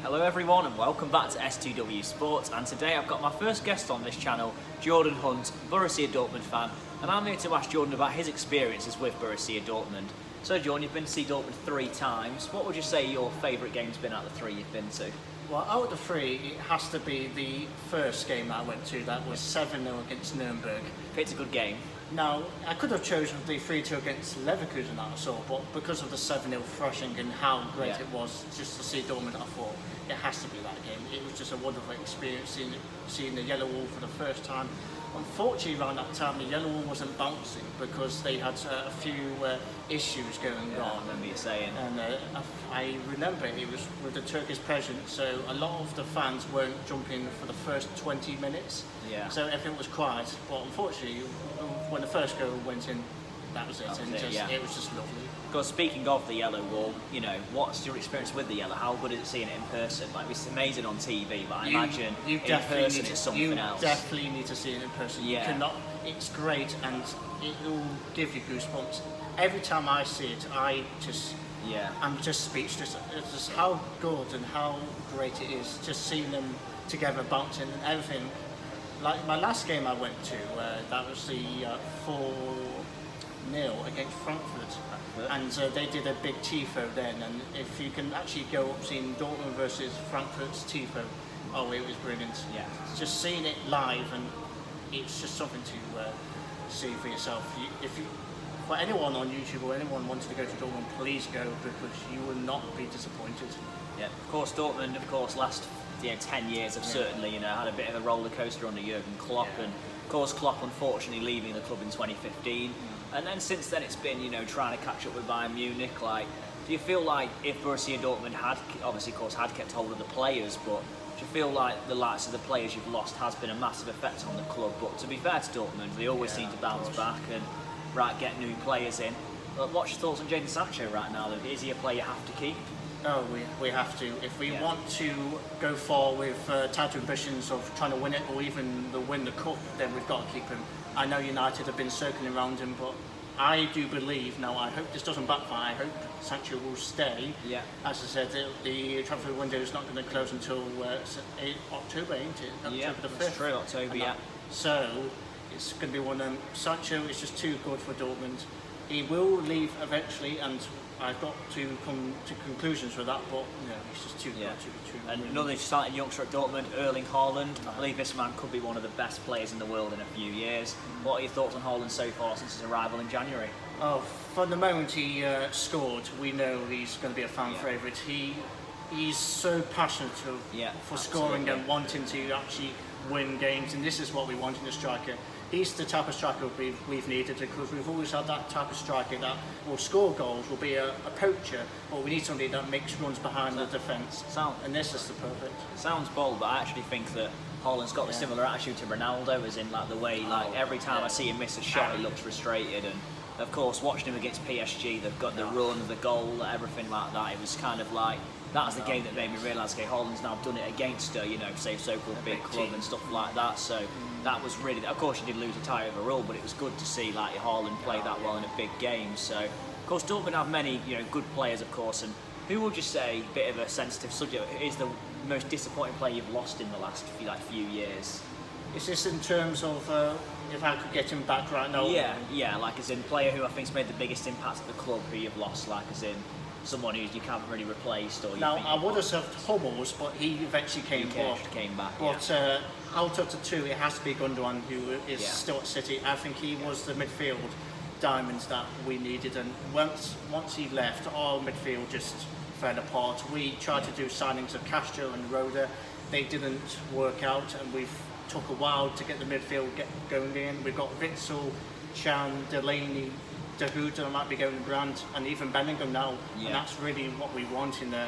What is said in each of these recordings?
Hello everyone and welcome back to S2W Sports, and today I've got my first guest on this channel, Jordan Hunt, Borussia Dortmund fan, and I'm here to ask Jordan about his experiences with Borussia Dortmund. So Jordan, you've been to see Dortmund 3 times. What would you say your favourite game's been out of the 3 you've been to? Well, out of the 3, it has to be the first game that I went to. That was 7-0 against Nuremberg. It's a good game. Now, I could have chosen the 3-2 against Leverkusen that I saw, but because of the 7-0 thrashing and how great it was just to see Dortmund, I thought it has to be that game. It was just a wonderful experience seeing the yellow wall for the first time. Unfortunately, around that time, the yellow wall wasn't bouncing because they had a few issues going on. I remember you saying. And I remember it was with the Turkish president, so a lot of the fans weren't jumping for the first 20 minutes. Yeah. So everything was quiet. But unfortunately, when the first goal went in, that was it. It was just lovely. Because speaking of the yellow wall, you know, what's your experience with the yellow? How good is it seeing it in person? Like, it's amazing on TV, but I imagine in person it's something else. You definitely need to see it in person. Yeah. You cannot. It's great, and it will give you goosebumps. Every time I see it, I'm just speechless. It's just how good and how great it is. Just seeing them together, bouncing and everything. Like my last game I went to, that was the 4-0 against Frankfurt. And they did a big tifo then, and if you can actually go up seeing Dortmund versus Frankfurt's tifo, oh, it was brilliant. Yeah. Just seeing it live, and it's just something to see for yourself. For anyone on YouTube or anyone wanting to go to Dortmund, please go, because you will not be disappointed. Yeah, of course, Dortmund, last 10 years have certainly, had a bit of a roller coaster under Jurgen Klopp, and of course Klopp unfortunately leaving the club in 2015, and then since then it's been, trying to catch up with Bayern Munich. Like, do you feel like if Borussia Dortmund had kept hold of the players, but do you feel like the likes of the players you've lost has been a massive effect on the club? But to be fair to Dortmund, they always seem to bounce back and get new players in. But what's your thoughts on Jadon Sancho right now? Is he a player you have to keep? Oh, we have to. If we want to go far with title ambitions of trying to win it or even win the cup, then we've got to keep him. I know United have been circling around him, but I do believe, now I hope this doesn't backfire, I hope Sancho will stay. Yeah. As I said, the transfer window is not going to close until October, ain't it? October the 5th. That's true, October, So, it's going to be one of them. Sancho is just too good for Dortmund. He will leave eventually, and I've got to come to conclusions with that, but he's just too good. And another exciting youngster at Dortmund, Erling Haaland. I believe this man could be one of the best players in the world in a few years. What are your thoughts on Haaland so far since his arrival in January? Oh, from the moment he scored, we know he's going to be a fan favourite. He's so passionate for scoring and wanting to actually win games, and this is what we want in a striker. He's the type of striker we've needed, because we've always had that type of striker that will score goals, will be a poacher, but we need somebody that makes runs behind the defence. And this is the perfect. Sounds bold, but I actually think that Haaland's got the similar attitude to Ronaldo, as in the way every time I see him miss a shot, he looks frustrated. And of course, watching him against PSG, they've got the run, the goal, everything like that. It was kind of like, that was the game that made me realise, okay, Haaland's now done it against say so-called big club and stuff like that. So that was really, of course, he did lose a tie overall, but it was good to see Haaland play that well in a big game. So, of course, Dortmund have many good players, of course. And who would you say, bit of a sensitive subject, is the most disappointing player you've lost in the last few years? Is this in terms of if I could get him back right now? Yeah, like as in player who I think's made the biggest impact at the club, who you've lost, like as in someone who you can't really replace, or now I would have said Hummels, but he eventually came back. But out of the 2, it has to be Gundogan, who is still at City. I think he was the midfield diamonds that we needed, and once he left, our midfield just fell apart. We tried to do signings of Castro and Roda. They didn't work out, and we've took a while to get the midfield going in. We've got Witzel, Chan, Delaney, De Huda might be going Brandt, and even Bellingham now, and that's really what we want in the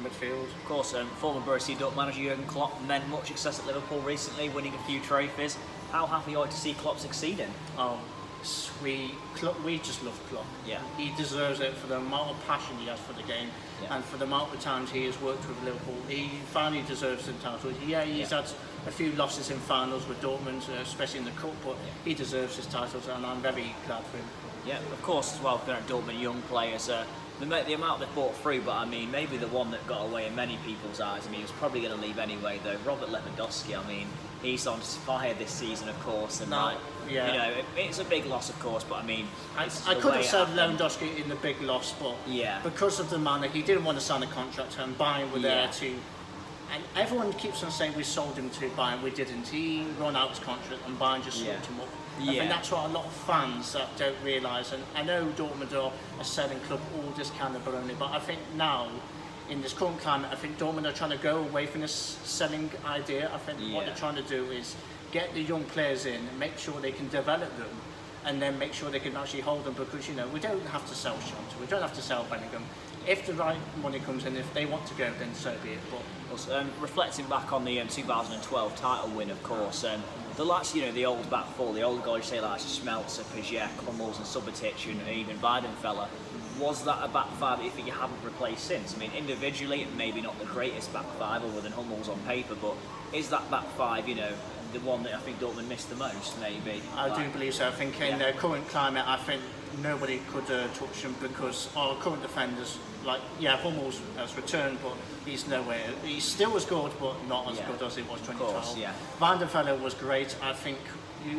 midfield. Of course, former Borussia Dortmund manager Jurgen Klopp meant much success at Liverpool recently, winning a few trophies. How happy are you to see Klopp succeeding? Oh, we just love Klopp. Yeah. He deserves it for the amount of passion he has for the game, and for the amount of times he has worked with Liverpool. He finally deserves the title. He's had a few losses in finals with Dortmund, especially in the cup, but he deserves his titles, and I'm very glad for him. Yeah, of course, as well, Dortmund young players. the amount they've brought through, but I mean, maybe the one that got away in many people's eyes. I mean, he was probably going to leave anyway, though. Robert Lewandowski. I mean, he's on fire this season, of course, and it's a big loss, of course. But I mean, I could have said Lewandowski in the big loss, but because of the manner, he didn't want to sign a contract, and Bayern were there to. And everyone keeps on saying we sold him to Bayern. We didn't. He ran out his contract, and Bayern just swooped him up. I think that's what a lot of fans that don't realise. And I know Dortmund are a selling club, all this kind of baloney. But I think now, in this current climate, I think Dortmund are trying to go away from this selling idea. I think what they're trying to do is get the young players in, and make sure they can develop them, and then make sure they can actually hold them. Because we don't have to sell Shanta, we don't have to sell Bellingham. If the right money comes in, if they want to go, then so be it. But reflecting back on the 2012 title win, of course, the last, the old back four, the old guys say like Schmelzer, Pajek, Hummels and Subotic and even Weidenfeller, was that a back five that you think you haven't replaced since? I mean, individually, maybe not the greatest back five other than Hummels on paper, but is that back five, the one that I think Dortmund missed the most, maybe? I do believe so. I think in the current climate, I think nobody could touch him because our current defenders, Hummels has returned, but he's nowhere. He's still as good, but not as good as he was 2012. Weidenfeller was great. I think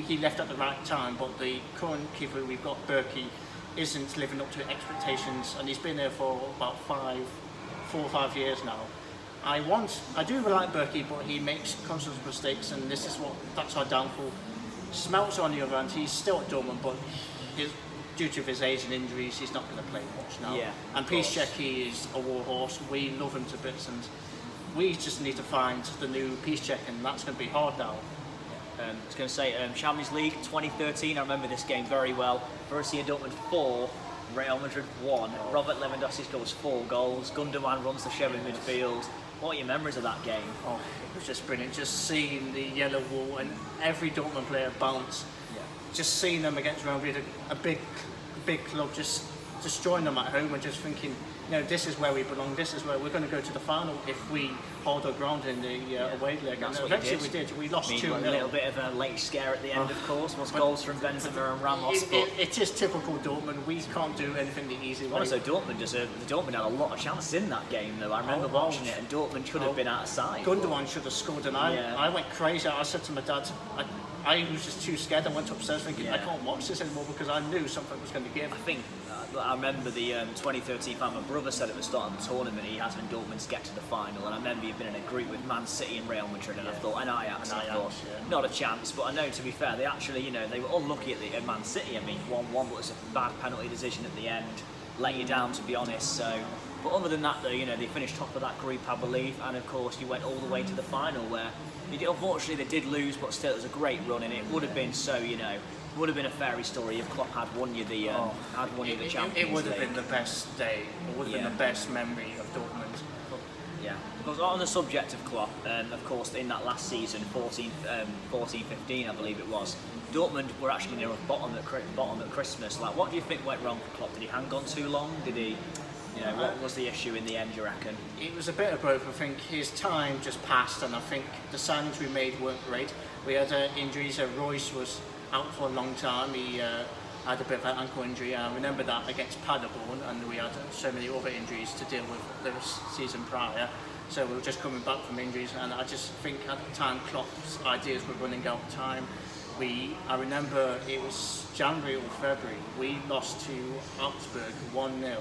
he left at the right time, but the current keeper we've got, Berkey, isn't living up to expectations, and he's been there for about 4 or 5 years now. I do like Berkey, but he makes constant mistakes, and that's our downfall. Schmelzer, on the other hand, he's still at Dortmund, but due to his age and injuries, he's not going to play much now. And Piszczek, he is a war horse. We love him to bits, and we just need to find the new Piszczek, and that's going to be hard now. I was going to say, Champions League 2013, I remember this game very well. Borussia Dortmund 4, Real Madrid 1. Robert Lewandowski scores 4 goals. Gundogan runs the show in midfield. What are your memories of that game? Oh, it was just brilliant. Just seeing the yellow wall and every Dortmund player bounce. Just seeing them against Real Madrid, a big club, just destroying them at home and just thinking, this is where we belong. This is where we're going to go to the final if we hold our ground in the away leg. And eventually we did. We lost 2-0. A little bit of a late scare at the end, of course. Was goals from Benzema and Ramos. It is typical Dortmund. We can't do anything the easy way. Also, Dortmund had a lot of chances in that game, though. I remember watching it, and Dortmund should have been out of sight. Gundogan should have scored, and I went crazy. I said to my dad, I was just too scared. I went upstairs thinking, I can't watch this anymore because I knew something was going to give. I remember the 2013 final. My brother said at the start of the tournament he has in Dortmund to get to the final, and I remember you've been in a group with Man City and Real Madrid, and I thought, and Ajax, not a chance. But I know, to be fair, they actually, they were unlucky at Man City. I mean, 1-1, but it was a bad penalty decision at the end, let you down, to be honest. So, but other than that, though, they finished top of that group, I believe, and of course you went all the way to the final where. Unfortunately, they did lose, but still, it was a great run, and it would have been would have been a fairy story if Klopp had won you the Champions League. It would have been the best day. It would have been the best memory of Dortmund. Yeah, because on the subject of Klopp, of course, in that last season, 14-15, I believe it was, Dortmund were actually near a bottom at Christmas. What do you think went wrong for Klopp? Did he hang on too long? Did he? What was the issue in the end, you reckon? It was a bit of both. I think his time just passed, and I think the signings we made weren't great. We had injuries. Royce was out for a long time. He had a bit of an ankle injury. I remember that against Paderborn, and we had so many other injuries to deal with the season prior. So we were just coming back from injuries, and I just think at the time Klopp's ideas were running out of time. I remember it was January or February. We lost to Augsburg 1-0.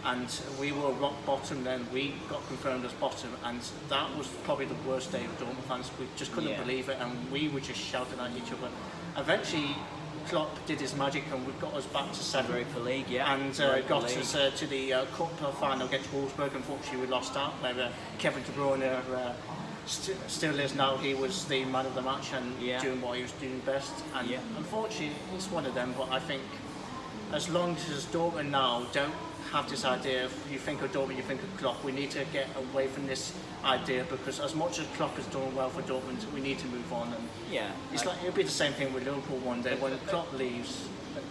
And we were rock bottom then. We got confirmed as bottom, and that was probably the worst day of Dortmund fans. We just couldn't believe it, and we were just shouting at each other. Eventually, Klopp did his magic, and we got us back to 7th. Europa League, and got us to the cup final against Wolfsburg. Unfortunately, we lost out. Where Kevin De Bruyne still is now. He was the man of the match and doing what he was doing best. And unfortunately, it's one of them. But I think as long as Dortmund now don't have this idea, if you think of Dortmund, you think of Klopp, we need to get away from this idea, because as much as Klopp has done well for Dortmund, we need to move on. And it'll be the same thing with Liverpool one day when Klopp leaves.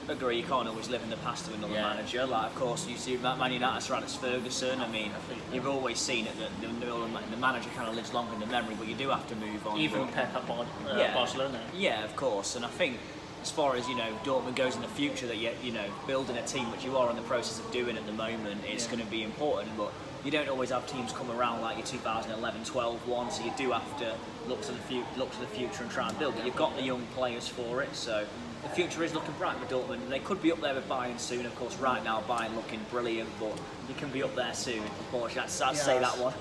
Agree, you can't always live in the past of another manager. Of course, you see Man United, Sir Alex Ferguson. I mean, you've always seen it that the manager kind of lives longer in the memory, but you do have to move on. Even Pep at Barcelona. Yeah, of course, and I think as far as, you know, Dortmund goes in the future, that you know, building a team, which you are in the process of doing at the moment, it's going to be important. But you don't always have teams come around like your 2011-12 one, so you do have to look to the future and try and build. But you've got the young players for it, so the future is looking bright for Dortmund. They could be up there with Bayern soon. Of course, right now Bayern looking brilliant, but you can be up there soon. Unfortunately, I'd say that one.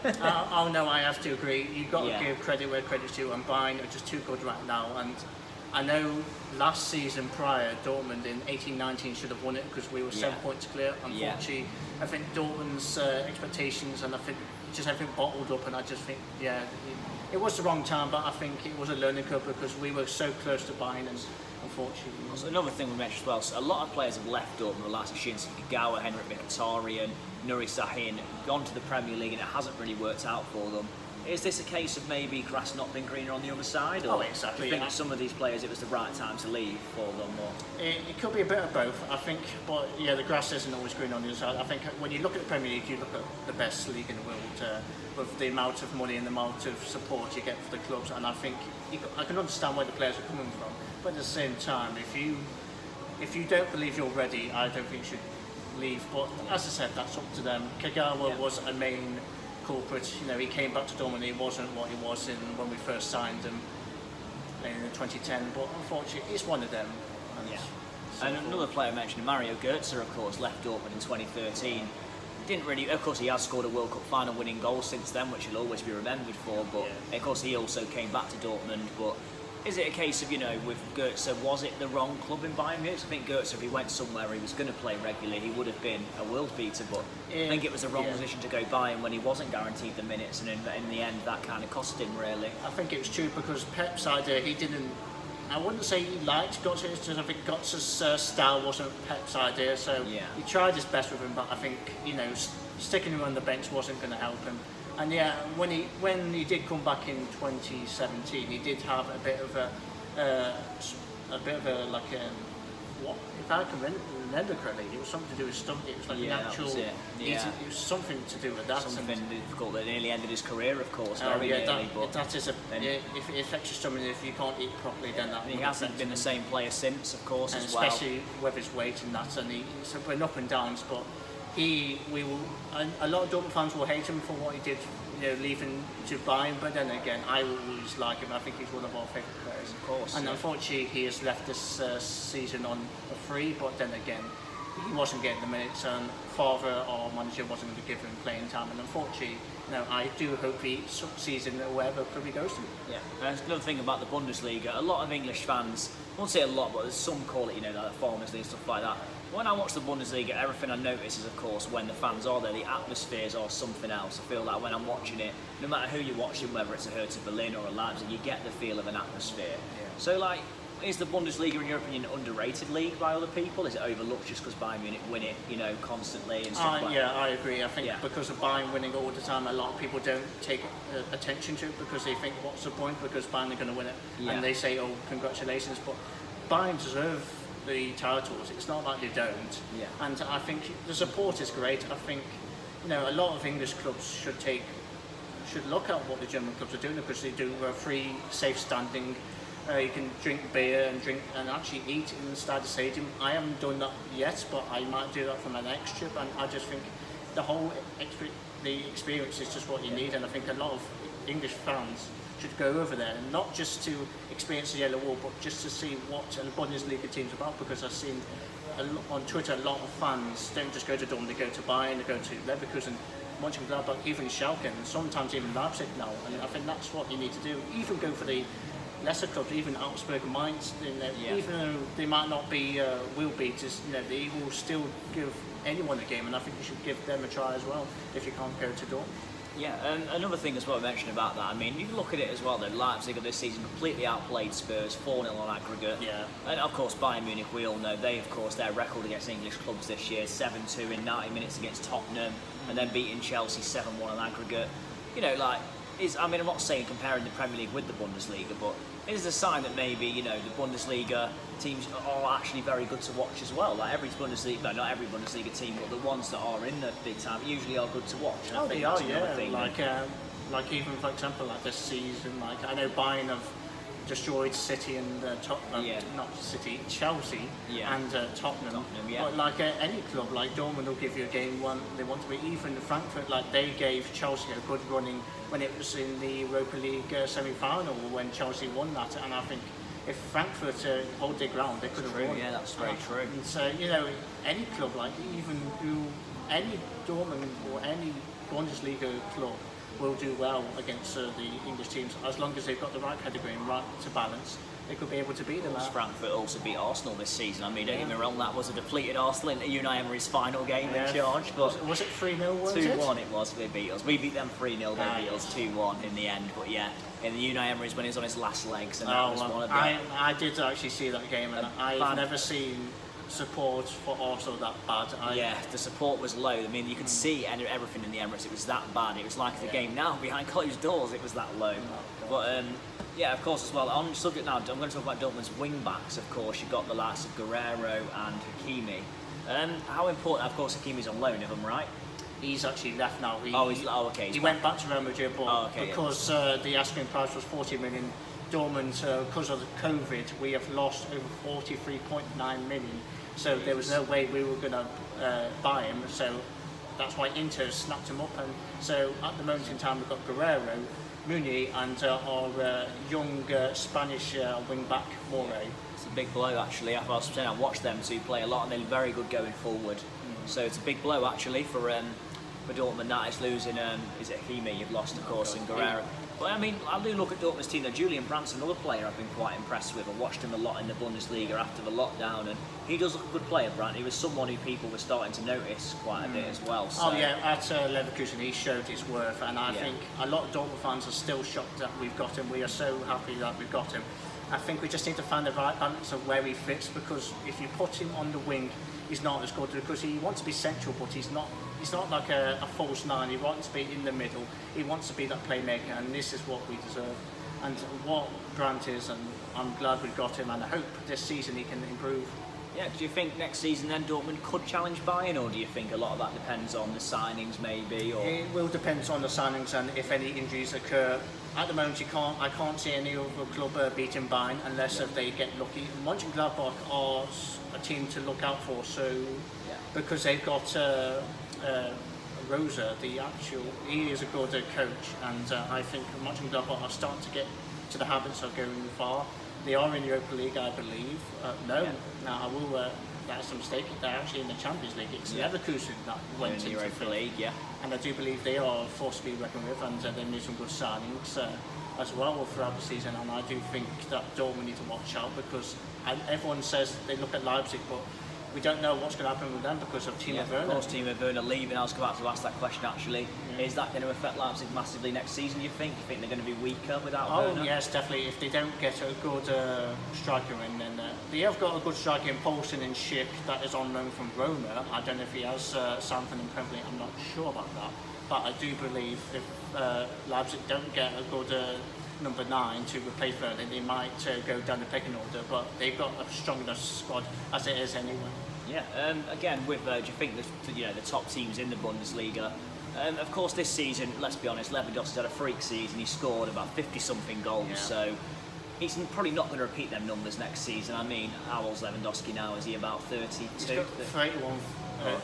Oh no, I have to agree. You've got to give credit where credit's due, and Bayern are just too good right now. And I know last season prior, Dortmund in 18-19 should have won it because we were 7 points clear. Unfortunately, I think Dortmund's expectations and I think just everything bottled up, and I just think, it was the wrong time, but I think it was a learning curve because we were so close to Bayern, and unfortunately. Also, another thing we mentioned as well, so a lot of players have left Dortmund, the likes of Shinsuke Kagawa, Henrik Mkhitaryan, Nuri Sahin, gone to the Premier League, and it hasn't really worked out for them. Is this a case of maybe grass not being greener on the other side? Or exactly. Do you think some of these players, it was the right time to leave for them? Or? It could be a bit of both, I think, but the grass isn't always green on the other side. I think when you look at the Premier League, you look at the best league in the world with the amount of money and the amount of support you get for the clubs, and I think I can understand where the players are coming from, but at the same time, if you don't believe you're ready, I don't think you should leave. But as I said, that's up to them. Kagawa was a main culprit. You know, he came back to Dortmund, he wasn't what he was when we first signed him in 2010, but unfortunately it's one of them. And another player mentioned, Mario Götze, of course, left Dortmund in 2013. Didn't really, of course he has scored a World Cup final winning goal since then, which he'll always be remembered for, but of course he also came back to Dortmund. But is it a case of, you know, with Götze, was it the wrong club in Bayern Munich? I think Götze, if he went somewhere he was going to play regularly, he would have been a world beater, but I think it was the wrong position to go Bayern when he wasn't guaranteed the minutes, and in the end that kind of cost him, really. I think it was true because Pep's idea, I wouldn't say he liked Götze, it's just I think Götze's style wasn't Pep's idea, so he tried his best with him, but I think, you know, sticking him on the bench wasn't going to help him. And when he did come back in 2017, he did have a bit of what if I can remember correctly, it was something to do with stomach. It was like natural. It was something to do with that. Something difficult that nearly ended his career, of course. That is if it affects your stomach, if you can't eat properly, then that. And he hasn't been the same player since, of course, and as well. Especially with his weight and that, and so been up and downs, but. A lot of Dortmund fans will hate him for what he did, you know, leaving to Bayern. But then again, I always like him. I think he's one of our favourite players. Of course. And unfortunately, he has left this season on a free. But then again, he wasn't getting the minutes, and father or manager wasn't going to give him playing time. And unfortunately, you know, I do hope he succeeds in wherever club he goes to. Yeah. And another thing about the Bundesliga, a lot of English fans, I won't say a lot, but there's some call it, you know, like the Farmers League, stuff like that. When I watch the Bundesliga, everything I notice is, of course, when the fans are there, the atmospheres are something else. I feel like when I'm watching it, no matter who you're watching, whether it's a Hertha Berlin or a Leipzig, you get the feel of an atmosphere. Yeah. So, like, is the Bundesliga, in your opinion, an underrated league by other people? Is it overlooked just because Bayern Munich win it, you know, constantly and stuff like that? Yeah, I agree. I think because of Bayern winning all the time, a lot of people don't take attention to it because they think, what's the point? Because Bayern are going to win it. Yeah. And they say, oh, congratulations. But Bayern deserve the titles. It's not like they don't. Yeah. And I think the support is great. I think, you know, a lot of English clubs should look at what the German clubs are doing because they do free, safe standing. You can drink beer and actually eat inside the stadium. I haven't done that yet, but I might do that for my next trip. And I just think the whole experience is just what you need. And I think a lot of English fans should go over there, and not just to experience the yellow wall, but just to see what the Bundesliga team's about. Because I've seen on Twitter a lot of fans don't just go to Dortmund, they go to Bayern, they go to Leverkusen, Mönchengladbach, even Schalke, and sometimes even Leipzig now. And I think that's what you need to do. Even go for the lesser clubs, even Augsburg and Mainz, even though they might not be wheel beaters, you know, they will still give anyone a game, and I think you should give them a try as well if you can't go to Dortmund. Yeah, and another thing as well I mentioned about that, I mean, you can look at it as well, though, Leipzig this season completely outplayed Spurs, 4-0 on aggregate. Yeah. And of course, Bayern Munich, we all know, they, of course, their record against English clubs this year, 7-2 in 90 minutes against Tottenham, and then beating Chelsea 7-1 on aggregate. You know, like, I'm not saying comparing the Premier League with the Bundesliga, but it is a sign that maybe, you know, the Bundesliga teams are actually very good to watch as well. Like every Bundesliga, no, not every Bundesliga team, but the ones that are in the big time usually are good to watch. And I think they are, yeah. Like even for example, like this season, like I know Bayern have destroyed City and Tottenham, not City, Chelsea and Tottenham. But like any club, like Dortmund will give you a game when they want to be. Even Frankfurt, like they gave Chelsea a good running when it was in the Europa League semi-final when Chelsea won that, and I think if Frankfurt hold their ground, they could have won. Yeah, that's very true. And so any club, like even any Dortmund or any Bundesliga club will do well against the English teams as long as they've got the right pedigree and right to balance. They could be able to beat them. Frankfurt also beat Arsenal this season. I mean, don't get me wrong, that was a depleted Arsenal in Unai Emery's final game in charge. But was it 3-0? 2-1 it was. They beat us. We beat them 3-0. They beat us 2-1 in the end. But yeah, in the Unai Emery's when he was on his last legs, and that was one of them. I did actually see that game, and I've never seen support for Arsenal that bad. The support was low. I mean, you could see everything in the Emirates. It was that bad. It was like the game now behind closed doors. It was that low. But of course, as well. On subject now, I'm going to talk about Dortmund's wing backs. Of course, you've got the likes of Guerrero and Hakimi. How important? Of course, Hakimi's on loan, if I'm right. He's actually left now. He went back to Real Madrid, but because the asking price was 40 million. Dortmund, because of the COVID, we have lost over 43.9 million. So there was no way we were going to buy him. So that's why Inter snapped him up. And so at the moment in time, we've got Guerrero, Meunier, and our young Spanish wing back Morey. It's a big blow, actually. I was saying I watched them two play a lot, and they're very good going forward. So it's a big blow, actually, for Dortmund. That is losing. Is it Hakimi? You've lost, of course, and Guerrero. But I mean, I do look at Dortmund's team. Julian Brandt's another player I've been quite impressed with. I watched him a lot in the Bundesliga after the lockdown, and he does look a good player, Brandt. He was someone who people were starting to notice quite a bit as well. So. At Leverkusen he showed his worth, and I think a lot of Dortmund fans are still shocked that we've got him. We are so happy that we've got him. I think we just need to find the right balance of where he fits, because if you put him on the wing, he's not as good, because he wants to be central, but he's not like a false nine. He wants to be in the middle. He wants to be that playmaker, and this is what we deserve. And what Brandt is, and I'm glad we've got him, and I hope this season he can improve. Yeah, do you think next season then Dortmund could challenge Bayern, or do you think a lot of that depends on the signings maybe? Or? It will depend on the signings and if any injuries occur. At the moment, I can't see any other club beating Bayern unless if they get lucky. Mönchengladbach are a team to look out for, because they've got Rosa, he is a good coach, and I think Mönchengladbach are starting to get to the habits of going far. They are in the Europa League, I believe. I will. That's a mistake. They're actually in the Champions League. It's Leverkusen that went into the Europa League, and I do believe they are a force to be reckoned with, and they made some good signings as well throughout the season. And I do think that Dortmund need to watch out, because everyone says they look at Leipzig, but we don't know what's going to happen with them because of Timo Werner. Of course, Timo Werner leaving. I was about to ask that question actually. Is that going to affect Leipzig massively next season, you think? You think they're going to be weaker without Werner? Oh, yes, definitely. If they don't get a good striker in, then they have got a good striker in Poulsen and Schick that is on loan from Roma. I don't know if he has something in Premier League. I'm not sure about that. But I do believe if Leipzig don't get a good number 9 to replace Werner, they might go down the pecking order. But they've got a strong enough squad as it is anyway. Yeah, again, with do you think the top teams in the Bundesliga? Of course, this season, let's be honest, Lewandowski's had a freak season. He scored about 50-something goals, so he's probably not going to repeat them numbers next season. I mean, how old's Lewandowski now? Is he about 32? He's got 31.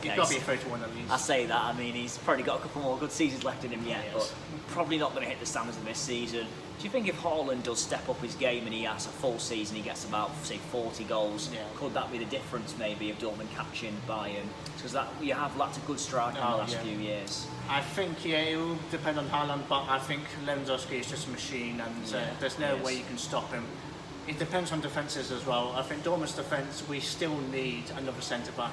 He's got to be 31 at least. I say that. I mean, he's probably got a couple more good seasons left in him yet, but probably not going to hit the standards of this season. Do you think if Haaland does step up his game and he has a full season, he gets about, say, 40 goals, could that be the difference maybe of Dortmund catching Bayern? Because you have lacked a good striker in the last few years. I think, it will depend on Haaland, but I think Lewandowski is just a machine, and there's no way you can stop him. It depends on defences as well. I think Dortmund's defence, we still need another centre-back.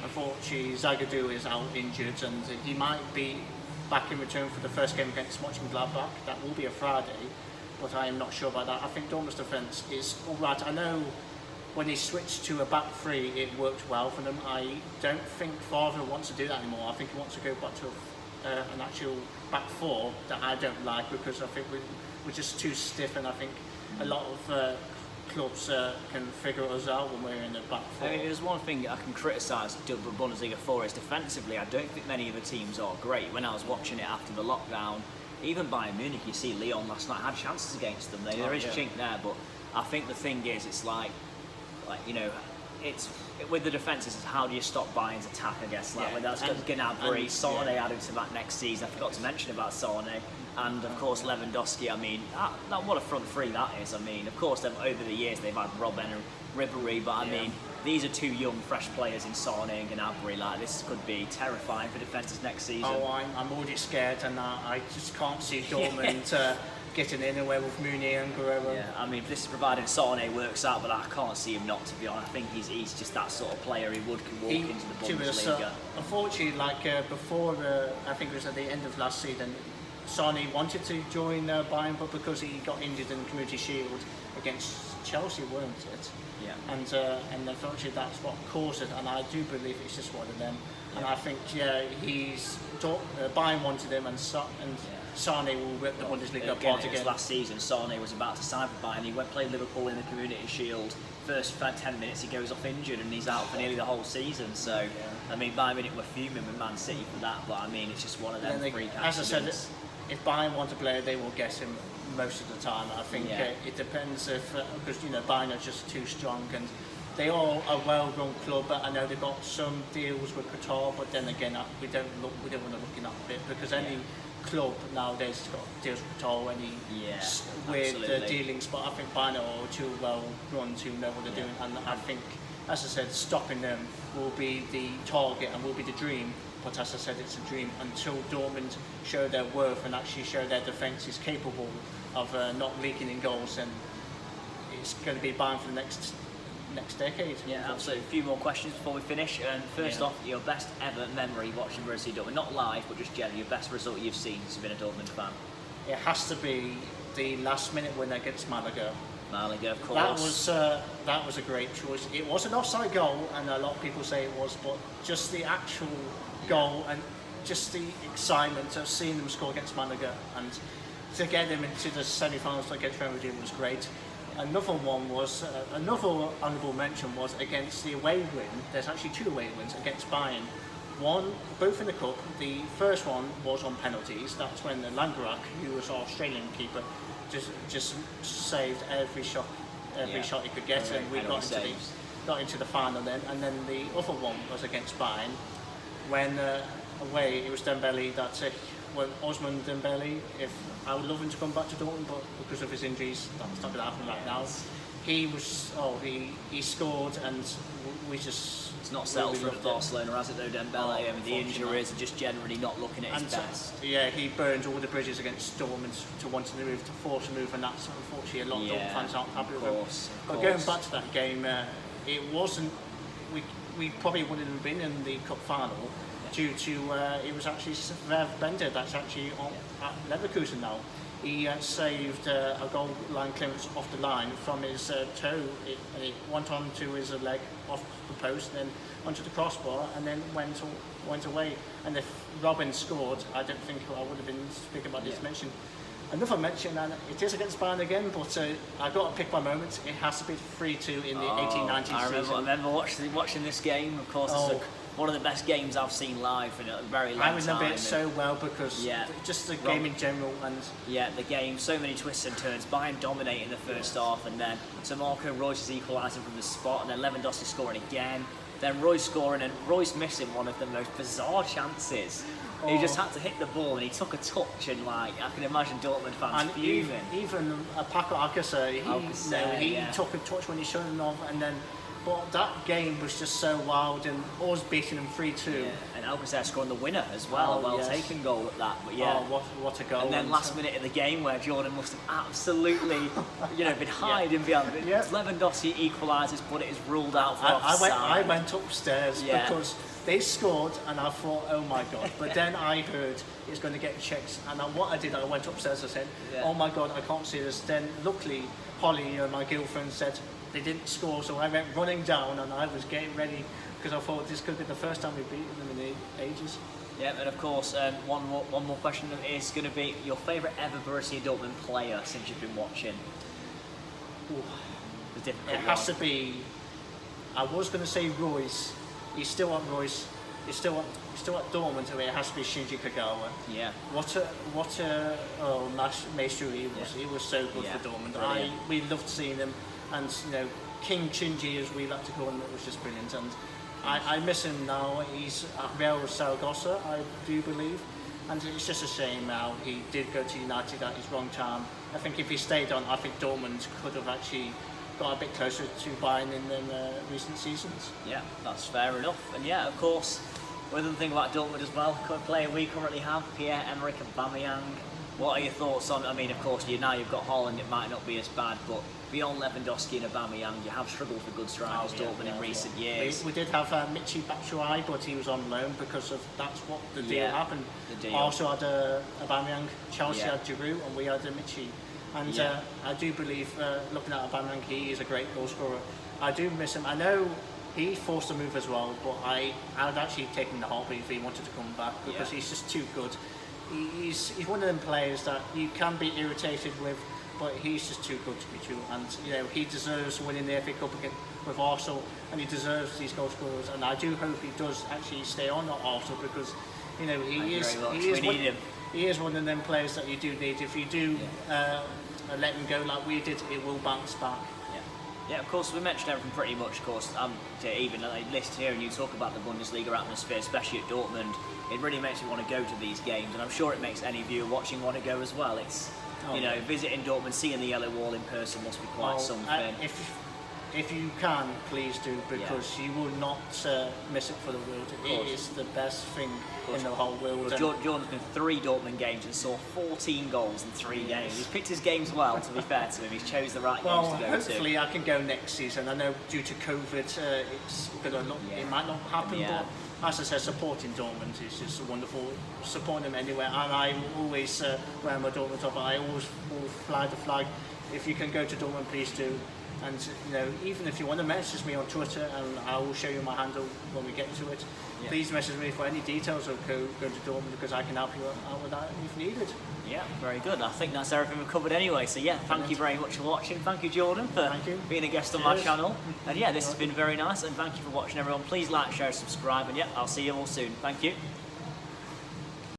Unfortunately, Zagadou is out injured, and he might be back in return for the first game against Mönchengladbach. That will be a Friday, but I am not sure about that. I think Dortmund's defence is all right. I know when they switched to a back three, it worked well for them. I don't think Favre wants to do that anymore. I think he wants to go back to an actual back four that I don't like, because I think we're just too stiff, and I think a lot of clubs can figure us out when we're in the back four. I mean, there's one thing I can criticise the Bundesliga for is defensively. I don't think many of the teams are great. When I was watching it after the lockdown, even Bayern Munich, you see Lyon last night had chances against them. There is chink there, but I think the thing is, it's like you know, it's with the defences, how do you stop Bayern's attack? I guess like that's Gnabry, Sane added to that next season. I forgot to mention about Sane, and of course Lewandowski. I mean, what a front three that is. I mean, of course, over the years they've had Robben and Ribery, but I mean, these are two young, fresh players in Sane and Gnabry. Like, this could be terrifying for defences next season. Oh, I'm already scared, and I just can't see Dortmund getting anywhere with Meunier and Guerrero. Yeah, I mean, this is provided Sane works out, but I can't see him not, to be honest. I think he's just that sort of player who can walk into the Bundesliga. Unfortunately, before, I think it was at the end of last season, Sane wanted to join Bayern, but because he got injured in the Community Shield against Chelsea, weren't it? Yeah. And unfortunately, that's what caused it, and I do believe it's just one of them. Yeah. And I think, Bayern wanted him, and Sane will rip the Bundesliga apart again. Last season, Sane was about to sign for Bayern. He went play Liverpool in the Community Shield. First 10 minutes, he goes off injured, and he's out for nearly the whole season. So, I mean, Bayern Munich were fuming with Man City for that, but I mean, it's just one of them freak accidents. As I said, if Bayern want a player, they will get him most of the time. I think it depends because Bayern are just too strong, and they are a well-run club. But I know they've got some deals with Qatar, but then again, we don't want to look in that bit, because any club nowadays has got deals with Qatar, any weird dealings. But I think Bayern are too well-run to know what they're doing, and I think, as I said, stopping them will be the target and will be the dream. But as I said, it's a dream until Dortmund show their worth and actually show their defence is capable of not leaking in goals. And it's going to be Bayern for the next decade. Yeah, absolutely. A few more questions before we finish. First off, your best ever memory watching Borussia Dortmund, not live, but just generally your best result you've seen since you've been a Dortmund fan. It has to be the last-minute win against Malaga. Malaga, of course. That was a great choice. It was an offside goal, and a lot of people say it was, but just the actual goal and just the excitement of seeing them score against Malaga and to get them into the semi-finals against Real Madrid was great. Another one was another honourable mention was against the away win. There's actually two away wins against Bayern. Both in the cup. The first one was on penalties. That's when the Landgraf, who was our Australian keeper, just saved every shot he could get, and we got into the final then. And then the other one was against Bayern, when away it was Dembele Osman Dembele. I would love him to come back to Dortmund, but because of his injuries, that's not going to happen right now. He scored, and we just. It's not settled for Barcelona, has it though, Dembele? I mean, the injuries are just generally not looking at his best. Yeah, he burned all the bridges against Dortmund to wanting to move, to force a move, and that's unfortunately a lot of Dortmund fans aren't happy with him. But going back to that game, it wasn't. We probably wouldn't have been in the cup final due to it was actually Sverre Bender that's actually at Leverkusen now. He saved a goal line clearance off the line from his toe. It went onto his leg off the post, and then onto the crossbar, and then went away. And if Robben scored, I don't think I would have been speaking about this mention. Another mention, and it is against Bayern again, but I got to pick my moments. It has to be 3-2 in the 1890 season. I remember watching this game. Of course, it's one of the best games I've seen live in a very long time. I remember it so well because just the game in general, and the game, so many twists and turns. Bayern dominating the first half, and then Marco Reus is equalising from the spot, and then Lewandowski scoring again. Then Royce scoring, and Royce missing one of the most bizarre chances. He just had to hit the ball, and he took a touch, and I can imagine Dortmund fans fuming. Even Paco Alcácer, he took a touch when he shouldn't have, and then. But that game was just so wild, and us beating them 3-2. Yeah, and Alcácer scoring the winner as well, well-taken goal at that. But what a goal! And then last minute of the game, where Jordan must have absolutely, been hiding behind. Lewandowski equalises, but it is ruled out for offside. I went upstairs because they scored, and I thought, oh my god! But then I heard it's going to get checked, and what I did, I went upstairs. I said, oh my god, I can't see this. Then luckily, Holly, my girlfriend, said they didn't score, so I went running down, and I was getting ready because I thought this could be the first time we've beaten them in ages. Yeah, and of course, one more question is going to be your favourite ever Borussia Dortmund player since you've been watching. It has to be. I was going to say Royce. He's still on Royce, He's still at Dortmund, so it has to be Shinji Kagawa. Yeah. What a maestro he was. He was so good for Dortmund. We loved seeing him, and King Shinji, as we like to call him, it was just brilliant. And I miss him now. He's at Real Zaragoza, I do believe. And it's just a shame now he did go to United at his wrong time. I think if he stayed on, I think Dortmund could have actually got a bit closer to Bayern in recent seasons. Yeah, that's fair enough. And yeah, of course, one other thing about Dortmund as well, player we currently have, Pierre-Emerick Aubameyang. What are your thoughts on? I mean, of course, you've got Haaland. It might not be as bad, but beyond Lewandowski and Aubameyang, you have struggled for good strikers, Dortmund in recent years. We did have Michy Batshuayi, but he was on loan because of that's what the deal happened. The deal. Also had Aubameyang, Chelsea had Giroud, and we had Michy. And I do believe, looking at Aubameyang, he is a great goal scorer. I do miss him. I know he forced a move as well, but I would actually take him in the heartbeat if he wanted to come back because he's just too good. He's one of them players that you can be irritated with, but he's just too good to be true. And he deserves winning the FA Cup with Arsenal, and he deserves these goal scorers. And I do hope he does actually stay on at Arsenal because he is one of them players that you do need. If you do let him go like we did, it will bounce back. Yeah, of course, we mentioned everything pretty much, of course. To even list here and you talk about the Bundesliga atmosphere, especially at Dortmund, it really makes me want to go to these games, and I'm sure it makes any viewer watching want to go as well. It's, visiting Dortmund, seeing the yellow wall in person must be quite something. If you can, please do, because you will not miss it for the world. It is the best thing in the whole world. Jordan's been 3 Dortmund games and saw 14 goals in 3 games. He's picked his games well, to be fair to him. He's chose the right games to go to. Hopefully I can go next season. I know due to COVID, it's gonna it might not happen, but as I said, supporting Dortmund is just wonderful. Supporting them anywhere, and I always wear my Dortmund top. I always will fly the flag. If you can go to Dortmund, please do. And even if you want to message me on Twitter, and I will show you my handle when we get to it. Please message me for any details of going to Dortmund because I can help you out with that if needed. Yeah, very good. I think that's everything we've covered anyway. So thank you very much for watching. Thank you, Jordan, for being a guest on my channel. And this has been very nice. And thank you for watching, everyone. Please like, share, subscribe, and I'll see you all soon. Thank you.